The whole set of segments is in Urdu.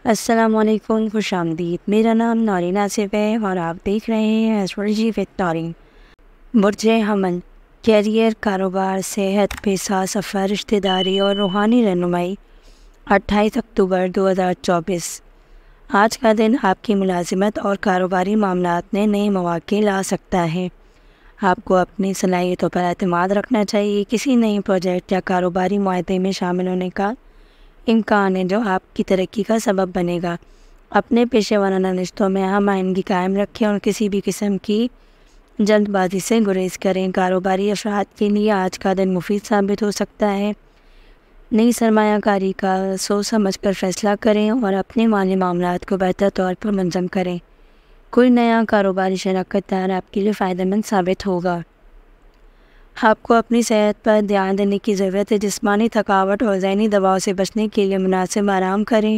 السلام علیکم، خوش آمدید۔ میرا نام نورین آصف ہے اور آپ دیکھ رہے ہیں ایسٹرولوجی وتھ نورین۔ برج حمل، کیریئر، کاروبار، صحت، پیسہ، سفر، رشتہ داری اور روحانی رہنمائی۔ 28 اکتوبر 2024۔ آج کا دن آپ کی ملازمت اور کاروباری معاملات میں نئے مواقع لا سکتا ہے۔ آپ کو اپنی صلاحیتوں پر اعتماد رکھنا چاہیے۔ کسی نئے پروجیکٹ یا کاروباری معاہدے میں شامل ہونے کا امکان ہے جو آپ کی ترقی کا سبب بنے گا۔ اپنے پیشہ ورانہ رشتوں میں ہم آہنگی قائم رکھیں اور کسی بھی قسم کی جلد بازی سے گریز کریں۔ کاروباری افراد کے لیے آج کا دن مفید ثابت ہو سکتا ہے۔ نئی سرمایہ کاری کا سوچ سمجھ کر فیصلہ کریں اور اپنے مالی معاملات کو بہتر طور پر منظم کریں۔ کوئی نیا کاروباری شراکت دار آپ کے لیے فائدہ مند ثابت ہوگا۔ آپ کو اپنی صحت پر دھیان دینے کی ضرورت ہے۔ جسمانی تھکاوٹ اور ذہنی دباؤ سے بچنے کے لیے مناسب آرام کریں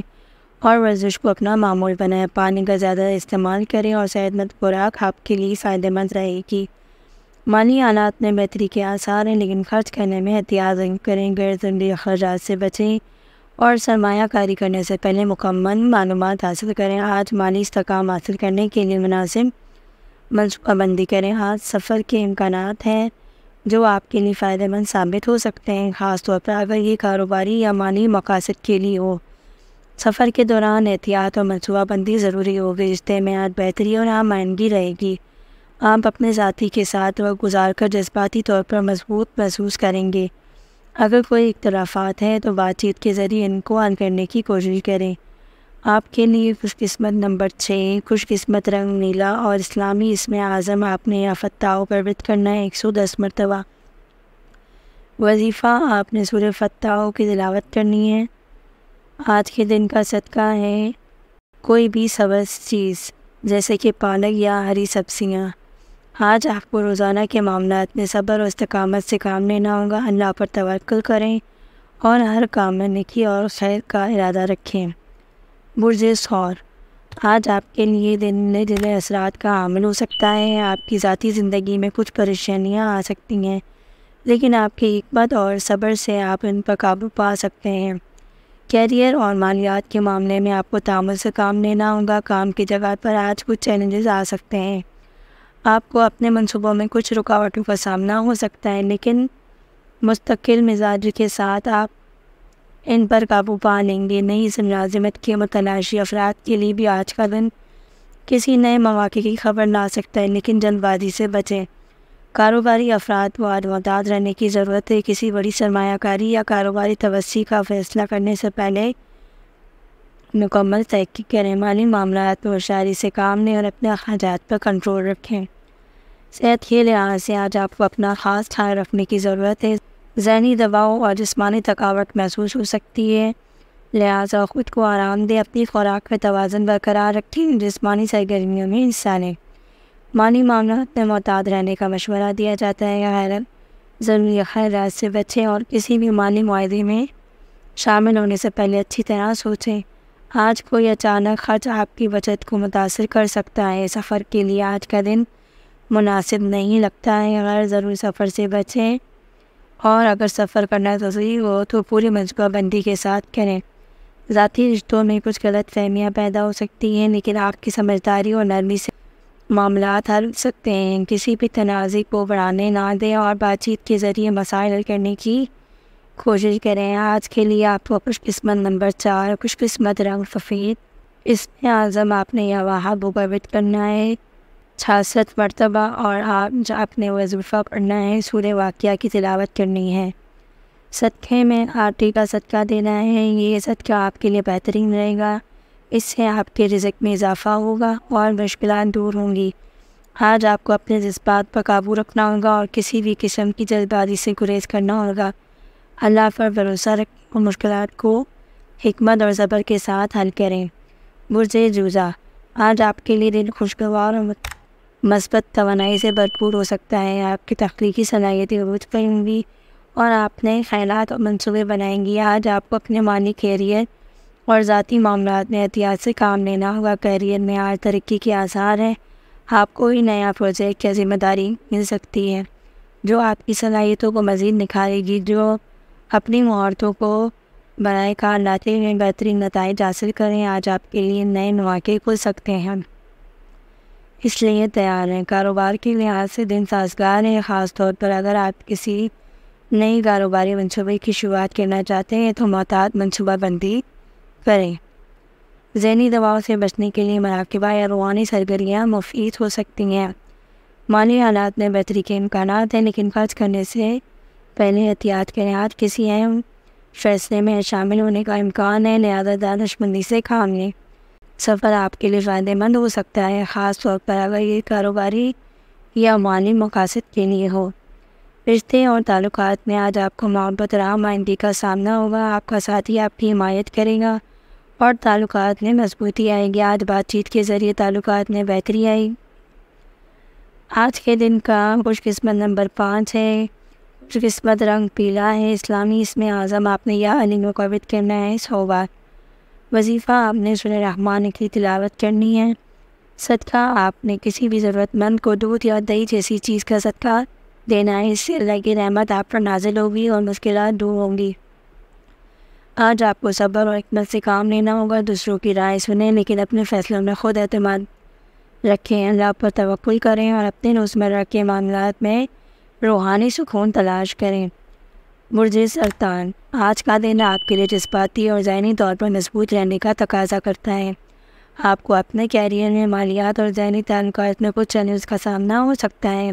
اور ورزش کو اپنا معمول بنائیں۔ پانی کا زیادہ استعمال کریں اور صحت مند خوراک آپ کے لیے فائدہ مند رہے گی۔ مالی حالات میں بہتری کے آثار ہیں، لیکن خرچ کرنے میں احتیاط کریں۔ غیر ضروری اخراجات سے بچیں اور سرمایہ کاری کرنے سے پہلے مکمل معلومات حاصل کریں۔ آج مالی استحکام حاصل کرنے کے لیے مناسب منصوبہ بندی کریں۔ آج سفر کے امکانات ہیں جو آپ کے لیے فائدہ مند ثابت ہو سکتے ہیں، خاص طور پر اگر یہ کاروباری یا مالی مقاصد کے لیے ہو۔ سفر کے دوران احتیاط اور منصوبہ بندی ضروری ہوگی۔ رشتے میں آج بہتری اور ہم آہنگی رہے گی۔ آپ اپنے ذاتی کے ساتھ وقت گزار کر جذباتی طور پر مضبوط محسوس کریں گے۔ اگر کوئی اختلافات ہیں تو بات چیت کے ذریعے ان کو حل کرنے کی کوشش کریں۔ آپ کے لیے خوش قسمت نمبر 6، خوش قسمت رنگ نیلا اور اسلامی اسم اعظم آپ نے یا فتح پر ورد کرنا ہے 110 مرتبہ۔ وظیفہ، آپ نے سورہ فتح کی تلاوت کرنی ہے۔ آج کے دن کا صدقہ ہے کوئی بھی سبز چیز جیسے کہ پالک یا ہری سبزیاں۔ آج آپ کو روزانہ کے معاملات میں صبر اور استقامت سے کام لینا ہوگا۔ اللہ پر توکل کریں اور ہر کام میں نیکی اور خیر کا ارادہ رکھیں۔ برج ثور، آج آپ کے لیے دن دل اثرات کا حامل ہو سکتا ہے۔ آپ کی ذاتی زندگی میں کچھ پریشانیاں آ سکتی ہیں، لیکن آپ کی حکمت اور صبر سے آپ ان پر قابو پا سکتے ہیں۔ کیریئر اور مالیات کے معاملے میں آپ کو تعامل سے کام لینا ہوگا۔ کام کی جگہ پر آج کچھ چیلنجز آ سکتے ہیں۔ آپ کو اپنے منصوبوں میں کچھ رکاوٹوں کا سامنا ہو سکتا ہے، لیکن مستقل مزاج کے ساتھ آپ ان پر قابو پا لیں گے۔ نئی ملازمت کے متلاشی افراد کے لیے بھی آج کا دن کسی نئے مواقع کی خبر لا سکتا ہے، لیکن جلد بازی سے بچیں۔ کاروباری افراد کو آج محتاط رہنے کی ضرورت ہے۔ کسی بڑی سرمایہ کاری یا کاروباری توسیع کا فیصلہ کرنے سے پہلے مکمل تحقیق کریں۔ مالی معاملات میں ہوشیاری سے کام لیں اور اپنے اخراجات پر کنٹرول رکھیں۔ صحت کے لحاظ سے آج آپ کو اپنا خاص خیال رکھنے کی ضرورت ہے۔ ذہنی دباؤ اور جسمانی تھکاوٹ محسوس ہو سکتی ہے، لہٰذا خود کو آرام دیں۔ اپنی خوراک میں توازن برقرار رکھیں، جسمانی سرگرمیوں میں حصہ لیں۔ مالی معاملات میں محتاط رہنے کا مشورہ دیا جاتا ہے۔ غیر ضروری اخراجات سے بچیں اور کسی بھی مالی معاہدے میں شامل ہونے سے پہلے اچھی طرح سوچیں۔ آج کوئی اچانک خرچ آپ کی بچت کو متاثر کر سکتا ہے۔ سفر کے لیے آج کا دن مناسب نہیں لگتا ہے۔ غیر ضروری سفر سے بچیں اور اگر سفر کرنا ضروری ہو تو پوری منصوبہ بندی کے ساتھ کریں۔ ذاتی رشتوں میں کچھ غلط فہمیاں پیدا ہو سکتی ہیں، لیکن آپ کی سمجھداری اور نرمی سے معاملات حل ہو سکتے ہیں۔ کسی بھی تنازع کو بڑھانے نہ دیں اور بات چیت کے ذریعے مسائل حل کرنے کی کوشش کریں۔ آج کے لیے آپ کو خوش قسمت نمبر 4، خوش قسمت رنگ سفید، اسم اعظم آپ نے یا وہاب پر ورد کرنا ہے 66 مرتبہ اور آپ نے وظیفہ پڑھنا ہے سورہ واقعہ کی تلاوت کرنی ہے۔ صدقے میں آٹے کا صدقہ دینا ہے۔ یہ صدقہ آپ کے لیے بہترین رہے گا، اس سے آپ کے رزق میں اضافہ ہوگا اور مشکلات دور ہوں گی۔ آج آپ کو اپنے جذبات پر قابو رکھنا ہوگا اور کسی بھی قسم کی جلد بازی سے گریز کرنا ہوگا۔ اللہ پر بھروسہ رکھیں اور مشکلات کو حکمت اور صبر کے ساتھ حل کریں۔ برج جوزہ، آج آپ کے لیے دن خوشگوار اور مثبت توانائی سے بھرپور ہو سکتا ہے۔ آپ کی تخلیقی صلاحیتیں عروج کریں گی اور آپ نئے خیالات اور منصوبے بنائیں گی۔ آج آپ کو اپنے مالی کیریئر اور ذاتی معاملات میں احتیاط سے کام لینا ہوگا۔ کیریئر میں آج ترقی کے آثار ہیں۔ آپ کو ہی نیا پروجیکٹ یا ذمہ داری مل سکتی ہے جو آپ کی صلاحیتوں کو مزید نکھارے گی۔ جو اپنی مہارتوں کو براہ کار لاتے ہوئے بہترین نتائج حاصل کریں۔ آج آپ کے لیے نئے مواقع کھل سکتے ہیں، اس لیے تیار ہیں۔ کاروبار کے لحاظ سے دن سازگار ہے، خاص طور پر اگر آپ کسی نئی کاروباری منصوبے کی شروعات کرنا چاہتے ہیں تو محتاط منصوبہ بندی کریں۔ ذہنی دباؤ سے بچنے کے لیے مراقبہ یا روحانی سرگرمیاں مفید ہو سکتی ہیں۔ مالی حالات میں بہتری کے امکانات ہیں، لیکن خرچ کرنے سے پہلے احتیاط کریں۔ آج کسی اہم فیصلے میں شامل ہونے کا امکان ہے، لہذا دانش مندی سے کام لیں۔ سفر آپ کے لیے فائدہ مند ہو سکتا ہے، خاص طور پر اگر یہ کاروباری یا مالی مقاصد کے لیے ہو۔ رشتے اور تعلقات میں آج آپ کو محبت اور آمائندگی کا سامنا ہوگا۔ آپ کا ساتھی آپ کی حمایت کرے گا اور تعلقات میں مضبوطی آئے گی۔ آج بات چیت کے ذریعے تعلقات میں بہتری آئی۔ آج کے دن کا خوش قسمت نمبر 5 ہے۔ خوش قسمت رنگ پیلا ہے۔ اسلامی اسم اعظم آپ نے یا علی مقوت کرنا ہے۔ صحبات وظیفہ آپ نے سورہ رحمان کی تلاوت کرنی ہے۔ صدقہ آپ نے کسی بھی ضرورت مند کو دودھ یا دہی جیسی چیز کا صدقہ دینا ہے، اس سے اللہ کی رحمت آپ پر نازل ہوگی اور مشکلات دور ہوں گی۔ آج آپ کو صبر اور حکمت سے کام لینا ہوگا۔ دوسروں کی رائے سنیں لیکن اپنے فیصلوں میں خود اعتماد رکھیں۔ اللہ پر توکل کریں اور اپنے روزمرہ کے معاملات میں روحانی سکون تلاش کریں۔ برج سرطان آج کا دن آپ کے لیے جذباتی اور ذہنی طور پر مضبوط رہنے کا تقاضا کرتا ہے۔ آپ کو اپنے کیریئر میں مالیات اور ذہنی تعلقات میں کچھ چیلنجز کا سامنا ہو سکتا ہے،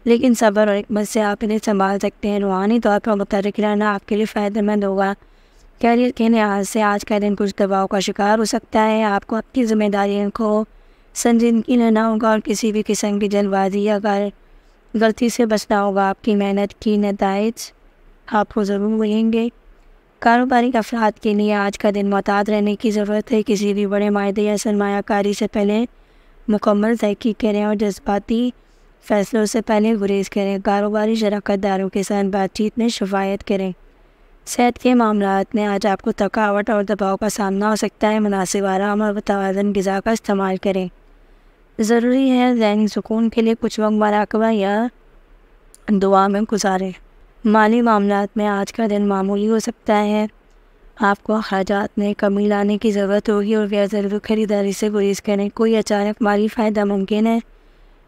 لیکن صبر اور حکمت سے آپ انہیں سنبھال سکتے ہیں۔ روحانی طور پر متحرک رہنا آپ کے لیے فائدہ مند ہوگا۔ کیریئر کے لحاظ سے آج کا دن کچھ دباؤ کا شکار ہو سکتا ہے۔ آپ کو اپنی ذمہ داریوں کو سنجیدگی لینا ہوگا اور کسی بھی قسم کی جلد بازی یا غلطی سے بچنا ہوگا۔ آپ کی محنت کی نتائج آپ کو ضرور ملیں گے۔ کاروباری افراد کے لیے آج کا دن محتاط رہنے کی ضرورت ہے۔ کسی بھی بڑے معاہدے یا سرمایہ کاری سے پہلے مکمل تحقیق کریں اور جذباتی فیصلوں سے پہلے گریز کریں۔ کاروباری شراکت داروں کے ساتھ بات چیت میں شفافیت کریں۔ صحت کے معاملات میں آج آپ کو تھکاوٹ اور دباؤ کا سامنا ہو سکتا ہے۔ مناسب آرام اور متوازن غذا کا استعمال کریں۔ ضروری ہے ذہنی سکون کے لیے کچھ وقت مراقبہ یا دعا میں گزاریں۔ مالی معاملات میں آج کا دن معمولی ہو سکتا ہے۔ آپ کو اخراجات میں کمی لانے کی ضرورت ہوگی اور غیر ضروری خریداری سے گریز کریں۔ کوئی اچانک مالی فائدہ ممکن ہے،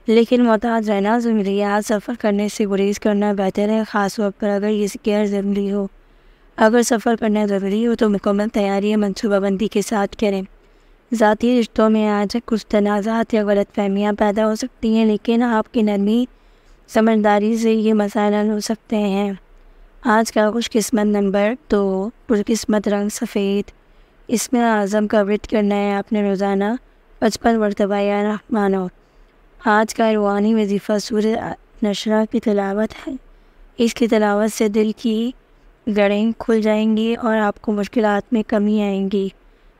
لیکن محتاط رہنا ضروری ہے۔ آج سفر کرنے سے گریز کرنا بہتر ہے، خاص طور پر اگر یہ غیر ضروری ہو۔ اگر سفر کرنا ضروری ہو تو مکمل تیاری منصوبہ بندی کے ساتھ کریں۔ ذاتی رشتوں میں آج کچھ تنازعات یا غلط فہمیاں پیدا ہو سکتی ہیں، لیکن آپ کی نرمی سمجھداری سے یہ مسائل حل ہو سکتے ہیں۔ آج کا خوش قسمت نمبر 2، خوش قسمت رنگ سفید۔ اسم اعظم کا ورد کرنا ہے آپ نے روزانہ 55 مرتبہ یا رحمانو۔ آج کا روحانی وظیفہ سورہ نشرہ کی تلاوت ہے۔ اس کی تلاوت سے دل کی گڑھیں کھل جائیں گی اور آپ کو مشکلات میں کمی آئیں گی۔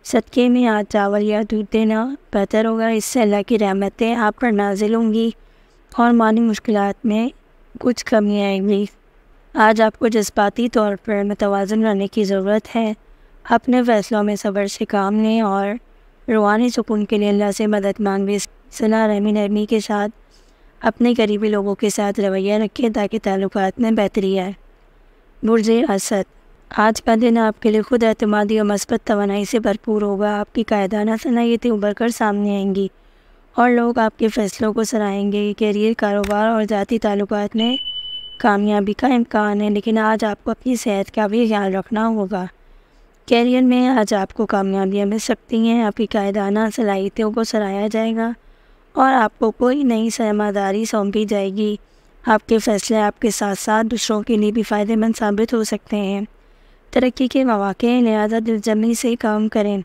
صدقے میں آج چاول یا دودھ دینا بہتر ہوگا، اس سے اللہ کی رحمتیں آپ پر نازل ہوں گی اور مالی مشکلات میں کچھ کمی آئے گی۔ آج آپ کو جذباتی طور پر متوازن رہنے کی ضرورت ہے۔ اپنے فیصلوں میں صبر سے کام لیں اور روحانی سکون کے لیے اللہ سے مدد مانگیں۔ صلہ رحمی نرمی کے ساتھ اپنے قریبی لوگوں کے ساتھ رویہ رکھیں تاکہ تعلقات میں بہتری آئے۔ برج اسد آج کا دن آپ کے لیے خود اعتمادی اور مثبت توانائی سے بھرپور ہوگا۔ آپ کی قائدانہ صلاحیتیں ابھر کر سامنے آئیں گی اور لوگ آپ کے فیصلوں کو سراہیں گے۔ کیریئر، کاروبار اور ذاتی تعلقات میں کامیابی کا امکان ہے، لیکن آج آپ کو اپنی صحت کا بھی خیال رکھنا ہوگا۔ کیریئر میں آج آپ کو کامیابیاں مل سکتی ہیں۔ آپ کی قائدانہ صلاحیتوں کو سراہا جائے گا اور آپ کو کوئی نئی ذمہ داری سونپی جائے گی۔ آپ کے فیصلے آپ کے ساتھ ساتھ دوسروں کے لیے بھی فائدہ مند ثابت ہو سکتے ہیں۔ ترقی کے مواقع ہیں، لہذا دلجمی سے کام کریں۔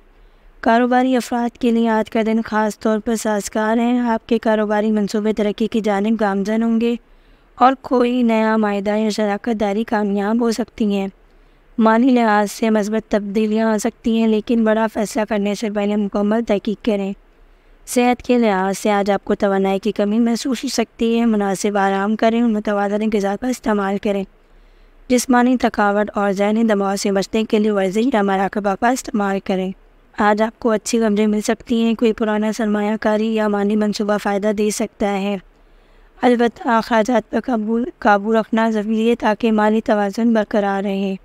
کاروباری افراد کے لیے آج کا دن خاص طور پر سازگار ہے۔ آپ کے کاروباری منصوبے ترقی کی جانب گامزن ہوں گے اور کوئی نیا معاہدہ یا شراکت داری کامیاب ہو سکتی ہیں۔ مالی لحاظ سے مثبت تبدیلیاں آ سکتی ہیں، لیکن بڑا فیصلہ کرنے سے پہلے مکمل تحقیق کریں۔ صحت کے لحاظ سے آج آپ کو توانائی کی کمی محسوس ہو سکتی ہے۔ مناسب آرام کریں اور متوازن غذا کا استعمال کریں۔ جسمانی تھکاوٹ اور ذہنی دباؤ سے بچنے کے لیے ورزش یا مراقبہ کا استعمال کریں۔ آج آپ کو اچھی خبریں مل سکتی ہیں۔ کوئی پرانا سرمایہ کاری یا مالی منصوبہ فائدہ دے سکتا ہے۔ البتہ اخراجات پر قابو رکھنا ضروری ہے تاکہ مالی توازن برقرار رہے۔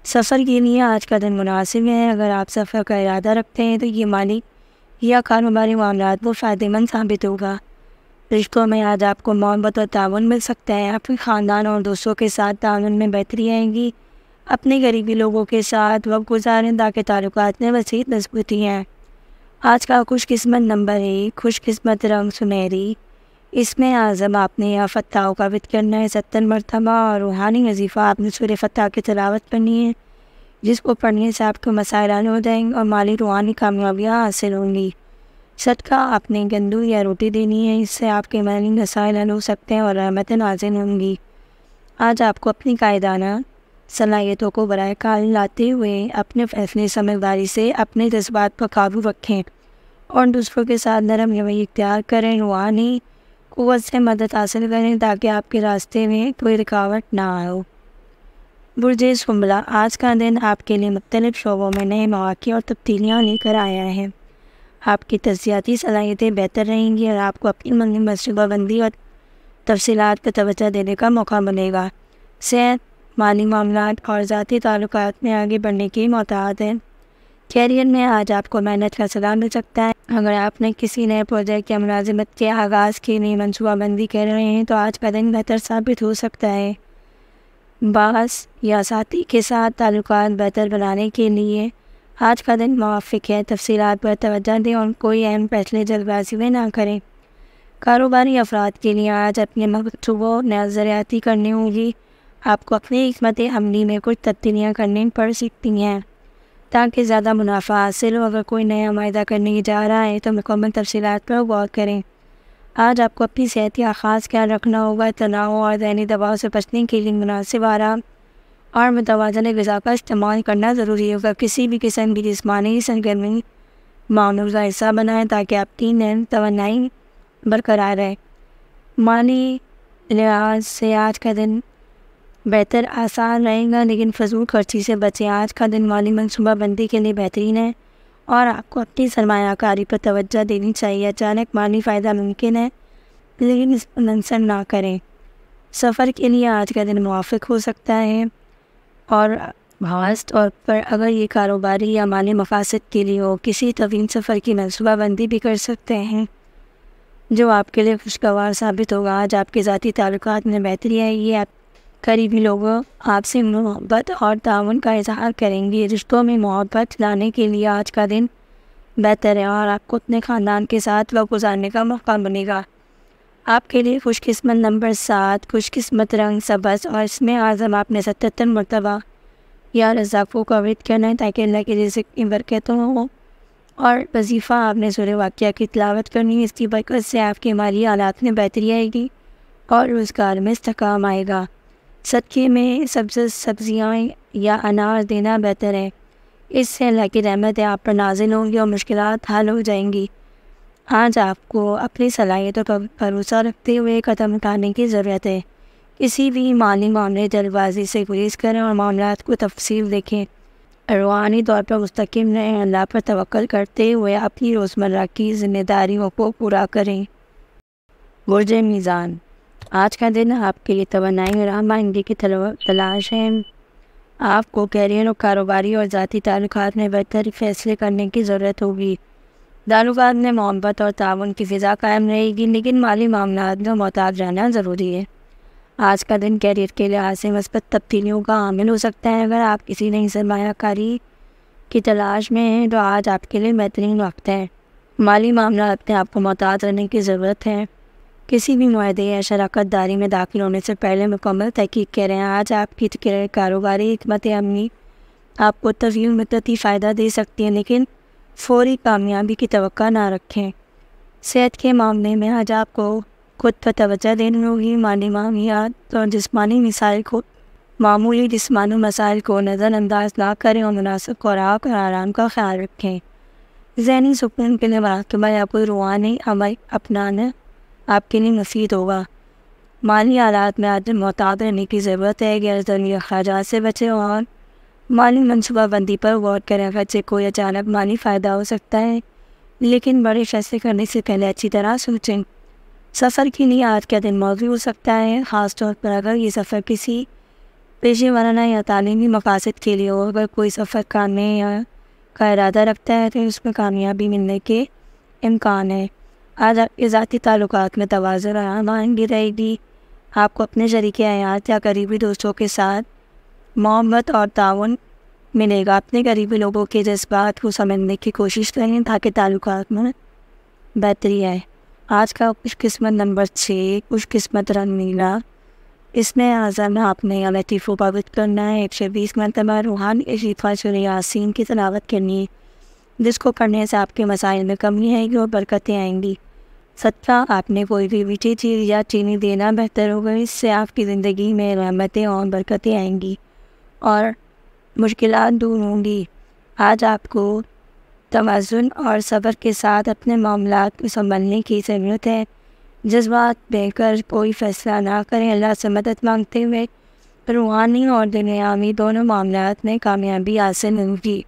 سفر کے لیے آج کا دن مناسب ہے۔ اگر آپ سفر کا ارادہ رکھتے ہیں تو یہ مالی یا کاروباری معاملات وہ فائدہ مند ثابت ہوگا۔ رشتوں میں آج آپ کو محبت اور تعاون مل سکتا ہے۔ آپ کے خاندان اور دوستوں کے ساتھ تعاون میں بہتری آئے گی۔ اپنے قریبی لوگوں کے ساتھ وقت گزاریں تاکہ تعلقات میں مزید مضبوطی ہیں۔ آج کا خوش قسمت نمبر 1، خوش قسمت رنگ سنہری۔ اس میں اعظم آپ نے یا فتح کا وت کرنا ہے 70 مرتبہ، اور روحانی وظیفہ آپ نے سورہ فتح کی تلاوت کرنی ہے، جس کو پڑھنے سے آپ کے مسائل حل ہو جائیں گے اور مالی روحانی کامیابیاں حاصل ہوں گی۔ صدقہ آپ نے گندم یا روٹی دینی ہے، اس سے آپ کے مالی مسائل حل ہو سکتے ہیں اور رحمتیں نازل ہوں گی۔ آج آپ کو اپنی قائدانہ صلاحیتوں کو برائے کار لاتے ہوئے اپنے فیصلے سمجھداری سے اپنے جذبات پر قابو رکھیں اور دوسروں کے ساتھ نرم رویہ اختیار کریں۔ روحانی قوت سے مدد حاصل کریں تاکہ آپ کے راستے میں کوئی رکاوٹ نہ ہو۔ برج سنبلہ، آج کا دن آپ کے لیے مختلف شعبوں میں نئے مواقع اور تبدیلیاں لے کر آیا ہے۔ آپ کی تجزیاتی صلاحیتیں بہتر رہیں گی اور آپ کو اپنی منصوبہ بندی اور تفصیلات پر توجہ دینے کا موقع ملے گا۔ صحت، مالی معاملات اور ذاتی تعلقات میں آگے بڑھنے کی معطیات ہے۔ کیریئر میں آج آپ کو محنت کا صلاح مل سکتا ہے۔ اگر آپ نے کسی نئے پروجیکٹ یا ملازمت کے آغاز کے لیے منصوبہ بندی کر رہے ہیں تو آج کا دن بہتر ثابت ہو سکتا ہے۔ باس یا ساتھی کے ساتھ تعلقات بہتر بنانے کے لیے آج کا دن موافق ہے۔ تفصیلات پر توجہ دیں اور کوئی اہم فیصلے جلد بازی میں نہ کریں۔ کاروباری افراد کے لیے آج اپنے منصوبوں نظریاتی کرنی ہوگی۔ آپ کو اپنی حکمت عملی میں کچھ تبدیلیاں کرنی پڑ سکتی ہیں تاکہ زیادہ منافع حاصل ہو۔ اگر کوئی نیا معاہدہ کرنے جا رہا ہے تو مکمل تفصیلات پر غور کریں۔ آج آپ کو اپنی صحت کا خاص خیال رکھنا ہوگا۔ تناؤ اور ذہنی دباؤ سے بچنے کے لیے مناسب آرام اور متوازن غذا کا استعمال کرنا ضروری ہوگا۔ کسی بھی قسم کی جسمانی سرگرمی معمول کا حصہ بنائیں تاکہ آپ کی توانائی برقرار رہے۔ مالی لحاظ سے آج کا دن بہتر آسان رہے گا، لیکن فضول خرچی سے بچیں۔ آج کا دن مالی منصوبہ بندی کے لیے بہترین ہے اور آپ کو اپنی سرمایہ کاری پر توجہ دینی چاہیے۔ اچانک مالی فائدہ ممکن ہے، لیکن اس پر منصر نہ کریں۔ سفر کے لیے آج کا دن موافق ہو سکتا ہے اور خاص طور پر اگر یہ کاروباری یا مالی مقاصد کے لیے ہو، کسی طویل سفر کی منصوبہ بندی بھی کر سکتے ہیں جو آپ کے لیے خوشگوار ثابت ہوگا۔ آج آپ کے ذاتی تعلقات میں بہتری آئے گی۔ آپ قریبی لوگوں آپ سے محبت اور تعاون کا اظہار کریں گے۔ رشتوں میں محبت لانے کے لیے آج کا دن بہتر ہے اور آپ کو اپنے خاندان کے ساتھ وقت گزارنے کا موقع ملے گا۔ آپ کے لیے خوش قسمت نمبر 7، خوش قسمت رنگ سبز، اور اس میں اعظم آپ نے 77 مرتبہ یا رزاقوں کا ورد کرنا ہے تاکہ اللہ کے رزق کی برکتوں ہو، اور وظیفہ آپ نے سورہ واقعہ کی تلاوت کرنی ہے۔ اس کی برکت سے آپ کے مالی حالات میں بہتری آئے گی اور روزگار میں استحکام آئے گا۔ صدقے میں سبزیاں یا انار دینا بہتر ہے، اس سے اللہ کی رحمت آپ پر نازل ہوں گی اور مشکلات حل ہو جائیں گی۔ آج آپ کو اپنی صلاحیتوں پر بھروسہ رکھتے ہوئے قدم اٹھانے کی ضرورت ہے۔ کسی بھی مالی معاملے جلد بازی سے گریز کریں اور معاملات کو تفصیل دیکھیں۔ روحانی طور پر مستقیم رہیں، اللہ پر توکل کرتے ہوئے اپنی روزمرہ کی ذمہ داریوں کو پورا کریں۔ برج میزان، آج کا دن آپ کے لیے توانائی اور آمدنی کی تلاش ہے۔ آپ کو کیریئر اور کاروباری اور ذاتی تعلقات میں بہتر فیصلے کرنے کی ضرورت ہوگی۔ تعلقات میں محبت اور تعاون کی فضا قائم رہے گی، لیکن مالی معاملات میں محتاط رہنا ضروری ہے۔ آج کا دن کیریئر کے لحاظ سے مثبت تبدیلیوں کا حامل ہو سکتا ہے۔ اگر آپ کسی نئی سرمایہ کاری کی تلاش میں ہیں تو آج آپ کے لیے بہترین وقت ہے۔ مالی معاملات میں آپ کو محتاط رہنے کی ضرورت ہے۔ کسی بھی معاہدے یا شراکت داری میں داخل ہونے سے پہلے مکمل تحقیق کریں۔ آج آپ کی کاروباری حکمت عملی آپ کو طویل مدتی فائدہ دے سکتی ہے، لیکن فوری کامیابی کی توقع نہ رکھیں۔ صحت کے معاملے میں آج آپ کو خود پر توجہ دینی ہوگی۔ مالی معاملات اور معمولی جسمانی مسائل کو نظر انداز نہ کریں اور مناسب خوراک اور آرام کا خیال رکھیں۔ ذہنی سکون کے لیے مراقبہ یا کوئی روحانی عمل اپنانا آپ کے لیے مفید ہوگا۔ مالی حالات میں آج محتاط رہنے کی ضرورت ہے۔ غیر ضروری اخراجات سے بچیں اور مالی منصوبہ بندی پر غور کریں۔ اگرچہ کوئی اچانک مالی فائدہ ہو سکتا ہے، لیکن بڑے فیصلے کرنے سے پہلے اچھی طرح سوچیں۔ سفر کے لیے آج کا دن موزوں ہو سکتا ہے، خاص طور پر اگر یہ سفر کسی پیشے ورانہ یا تعلیمی مقاصد کے لیے ہو، اگر کوئی سفر کرنے کا ارادہ رکھتا ہے تو اس میں کامیابی ملنے کے امکان ہے۔ آج آپ کے ذاتی تعلقات میں توازن اور ہمآہنگی رہے گی۔ آپ کو اپنے شریک حیات یا قریبی دوستوں کے ساتھ محبت اور تعاون ملے گا۔ اپنے قریبی لوگوں کے جذبات کو سمجھنے کی کوشش کریں تاکہ تعلقات میں بہتری آئے۔ آج کا خوش قسمت نمبر 6، خوش قسمت رنگ نیلا۔ اس میں اعظم آپ نے لطیف و پابند کرنا ہے، 120 مرتبہ روحانی شفا سورہ یاسین کی تلاوت کرنی ہے، جس کو پڑھنے سے آپ کے مسائل میں کمی آئے گی اور برکتیں آئیں گی۔ صدقہ آپ نے کوئی بھی میٹھی چیز یا چینی دینا بہتر ہوگا، اس سے آپ کی زندگی میں رحمتیں اور برکتیں آئیں گی اور مشکلات دور ہوں گی۔ آج آپ کو توازن اور صبر کے ساتھ اپنے معاملات کو سنبھلنے کی ضرورت ہے۔ جذبات بہہ کر کوئی فیصلہ نہ کریں، اللہ سے مدد مانگتے ہوئے۔ روحانی اور دنیاوی دونوں معاملات میں کامیابی حاصل ہوگی۔